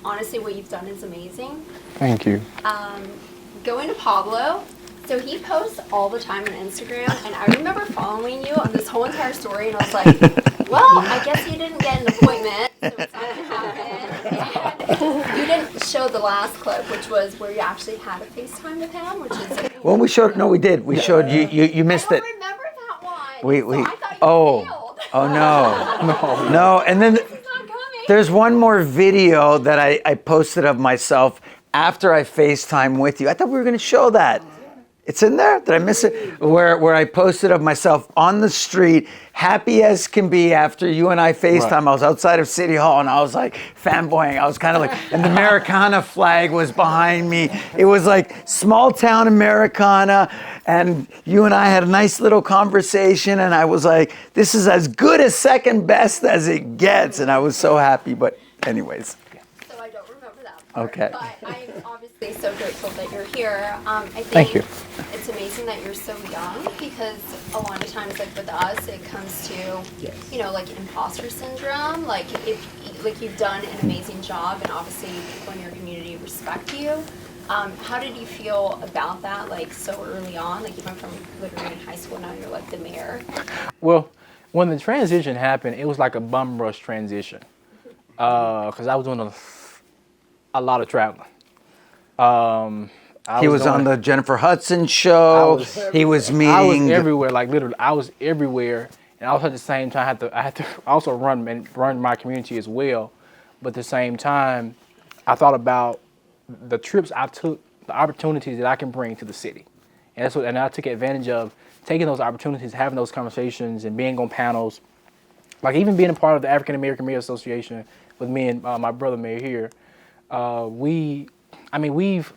Honestly, what you've done is amazing. Thank you. Going to Pablo. So he posts all the time on Instagram, and I remember following you on this whole entire story, and I was like, well, I guess you didn't get an appointment, so it's not going to happen. And you didn't show the last clip, which was where you actually had a FaceTime with him, which is... Well, we showed, no, we did. We showed you, you missed it. I don't remember that one. So I thought you failed. Oh, no. No, and then there's one more video that I posted of myself after I FaceTime with you. I thought we were going to show that. It's in there? Did I miss it? Where I posted of myself on the street, happy as can be after you and I FaceTime. Right. I was outside of City Hall and I was like fanboying. I was kind of like, and the Americana flag was behind me. It was like small town Americana. And you and I had a nice little conversation. And I was like, this is as good as second best as it gets. And I was so happy. But anyways. So I don't remember that part. Okay. But I'm obviously so grateful that you're here. I think Thank you. It's amazing that you're so young, because a lot of times, like with us, it comes to, like imposter syndrome. Like you've done an amazing job, and obviously people in your community respect you. How did you feel about that, like so early on? Like you went from literally in high school, now you're like the mayor. Well, when the transition happened, it was like a bum rush transition, because I was doing a lot of traveling. He was on the Jennifer Hudson show. He was meeting. I was everywhere, like literally. I was everywhere, and also at the same time, I had to also run my community as well. But at the same time, I thought about the trips I took, the opportunities that I can bring to the city, and I took advantage of taking those opportunities, having those conversations, and being on panels, like even being a part of the African American Mayor Association with me and my brother Mayor here. We've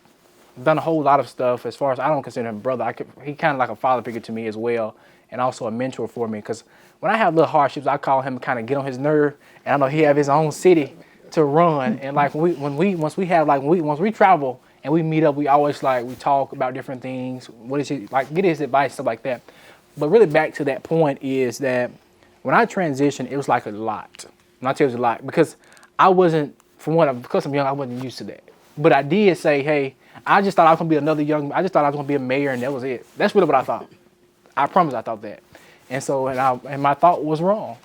done a whole lot of stuff. As far as I don't consider him brother, he kind of like a father figure to me as well, and also a mentor for me. Because when I have little hardships, I call him, kind of get on his nerve, and I know he have his own city to run. And like once we travel and we meet up, we always we talk about different things. What is he like? Get his advice, stuff like that. But really, back to that point is that when I transitioned, it was like a lot. And I tell you, it was a lot because I wasn't, because I'm young, I wasn't used to that. But I did say, hey, I just thought I was going to be I just thought I was going to be a mayor, and that was it. That's really what I thought. I promise I thought that. And so, and my thought was wrong.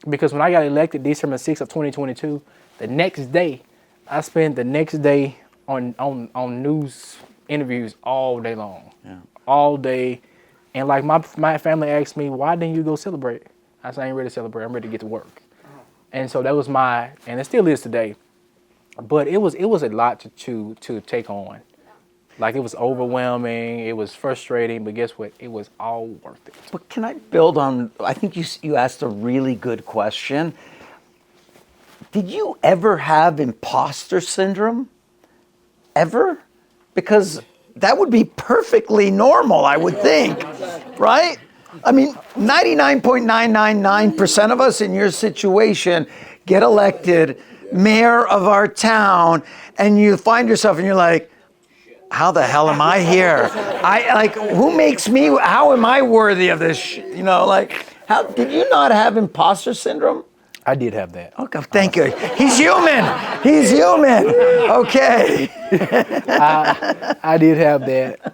Because when I got elected December 6th of 2022, the next day, I spent the next day on news interviews all day long. Yeah. All day. And like my family asked me, why didn't you go celebrate? I said, I ain't ready to celebrate. I'm ready to get to work. And so that was and it still is today. But it was a lot to take on. Like it was overwhelming, it was frustrating, but guess what? It was all worth it. But can I build on, I think you asked a really good question. Did you ever have imposter syndrome? Ever? Because that would be perfectly normal, I would think, right? I mean, 99.999% of us in your situation get elected mayor of our town, and you find yourself and you're like, how the hell am I here? Who makes me, how am I worthy of this? How did you not have imposter syndrome? I did have that. Okay, thank you. He's human. He's human. Okay. I did have that.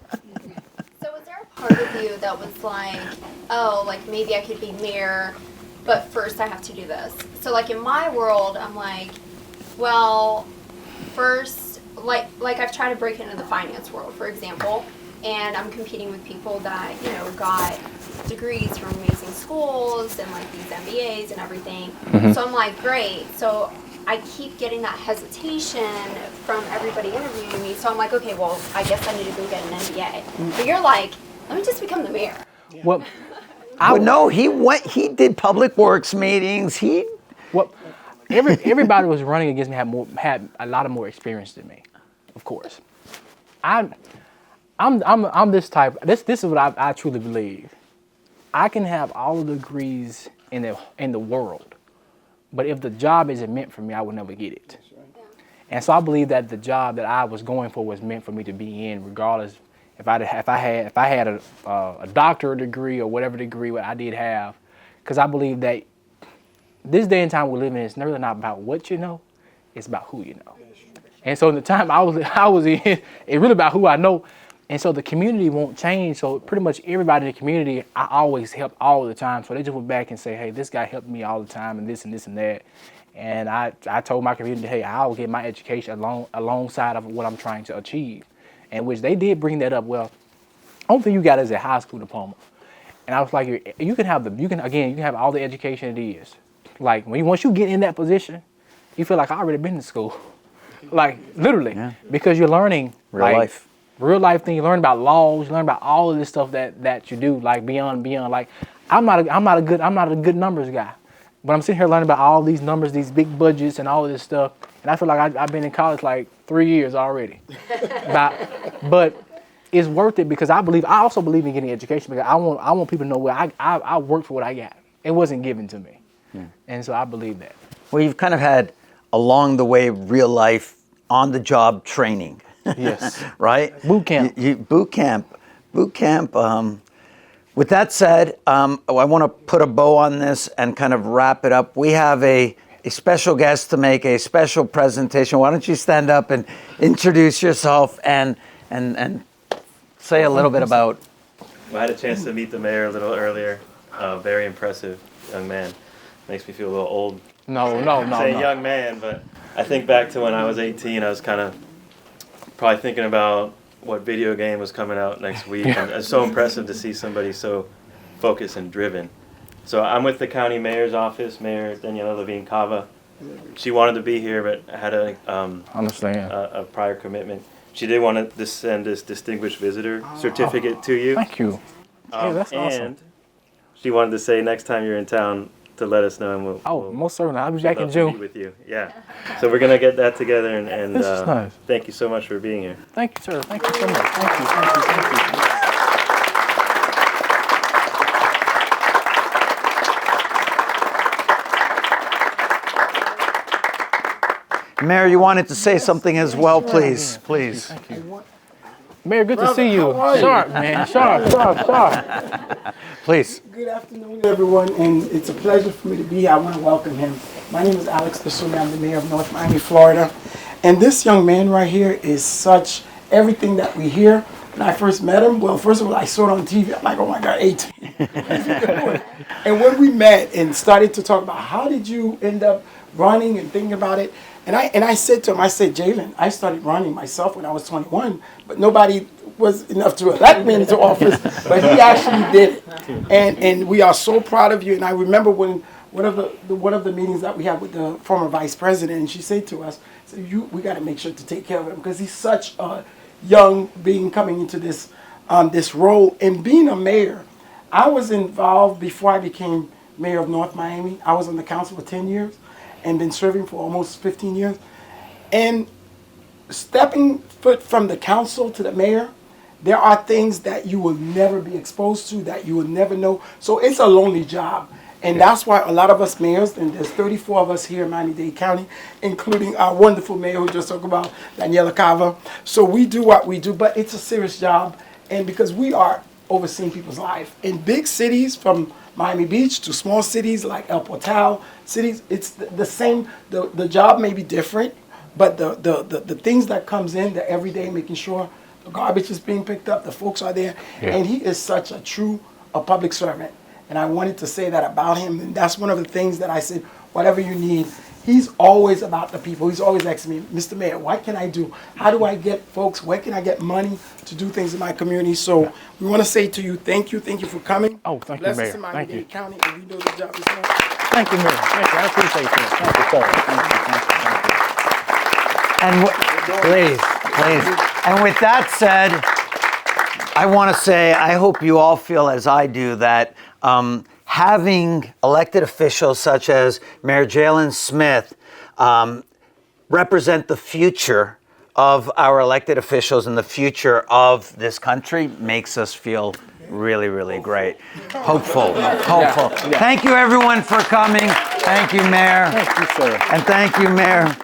So was there a part of you that was like, oh, like maybe I could be mayor, but first I have to do this? So like in my world, I'm like, well, first, like I've tried to break into the finance world, for example, and I'm competing with people that, got degrees from amazing schools and like these MBAs and everything. So I'm like, great. So I keep getting that hesitation from everybody interviewing me. So I'm like, okay, well, I guess I need to go get an MBA. But you're like, let me just become the mayor. Well, No, he did public works meetings. Everybody was running against me had a lot of more experience than me, of course. I'm this type. This is what I truly believe. I can have all the degrees in the world, but if the job isn't meant for me, I will never get it. And so I believe that the job that I was going for was meant for me to be in, regardless if I had a doctorate degree or whatever degree what I did have, because I believe that this day and time we're living in is really not about what you know, it's about who you know. And so in the time I was in, it's really about who I know. And so the community won't change. So pretty much everybody in the community, I always help all the time. So they just went back and say, hey, this guy helped me all the time and this and this and that. And I told my community, hey, I'll get my education alongside of what I'm trying to achieve. And which they did bring that up. Well, only thing you got is a high school diploma. And I was like, you can have all the education it is. Like once you get in that position, you feel like I already been to school. Like literally, because you're learning real life thing. You learn about laws. You learn about all of this stuff that you do. Like beyond. Like I'm not a good numbers guy, but I'm sitting here learning about all these numbers, these big budgets, and all of this stuff. And I feel like I've been in college like 3 years already. But it's worth it because I also believe in getting education because I want people to know where I worked for what I got. It wasn't given to me, and so I believe that. Well, you've kind of had along the way real life on the job training. Yes. Right? Boot camp. Boot camp. With that said, I want to put a bow on this and kind of wrap it up. We have a special guest to make a special presentation. Why don't you stand up and introduce yourself and say a little bit about... I had a chance to meet the mayor a little earlier. Very impressive young man. Makes me feel a little old. No. Say young man, but I think back to when I was 18, I was kind of probably thinking about what video game was coming out next week. And it's so impressive to see somebody so focused and driven. So I'm with the county mayor's office, Mayor Daniela Levine Cava. She wanted to be here, but had a prior commitment. She did want to send this distinguished visitor certificate to you. Thank you. Hey, that's awesome. And she wanted to say next time you're in town to let us know, and we'll most certainly. I'll be back in June. Meet with you. Yeah. So we're gonna get that together, and this is nice. Thank you so much for being here. Thank you, sir. Thank you so much. Thank you. Mayor, you wanted to say something as well, please. Thank you. Mayor, good to see you. Sharp, man. Sharp. Please. Good afternoon, everyone, and it's a pleasure for me to be here. I want to welcome him. My name is Alex Desumi. I'm the mayor of North Miami, Florida. And this young man right here is such everything that we hear. When I first met him, well, first of all, I saw it on TV. I'm like, oh my God, 18. And when we met and started to talk about how did you end up running and thinking about it, and I said to him, Jaylen, I started running myself when I was 21, but nobody was enough to elect me into office, but he actually did it. And we are so proud of you. And I remember when one of the meetings that we had with the former vice president, and she said to us, we got to make sure to take care of him because he's such a young being coming into this role. And being a mayor, I was involved before I became mayor of North Miami. I was on the council for 10 years. and been serving for almost 15 years. And stepping foot from the council to the mayor, there are things that you will never be exposed to, that you will never know. So it's a lonely job. And that's why a lot of us mayors, and there's 34 of us here in Miami-Dade County, including our wonderful mayor who just talked about, Daniela Cava. So we do what we do, but it's a serious job. And because we are overseeing people's life. In big cities, from Miami Beach to small cities like El Portal, cities, it's the same, the job may be different, but the things that comes in, the everyday, making sure the garbage is being picked up, the folks are there, and he is such a true public servant. And I wanted to say that about him, and that's one of the things that I said, whatever you need, he's always about the people. He's always asking me, Mr. Mayor, what can I do? How do I get folks, where can I get money to do things in my community? So we want to say to you, thank you for coming. Oh, thank you, Bless us Mayor. in Thank Miami-Dade you. County, and we know the job is done. Thank you, Mayor. Thank you. I appreciate that. Thank you. Please. And with that said, I want to say, I hope you all feel as I do that having elected officials such as Mayor Jaylen Smith represent the future of our elected officials and the future of this country makes us feel really, really great. Hopeful. Thank you, everyone, for coming. Thank you, Mayor. Thank you, sir. And thank you, Mayor.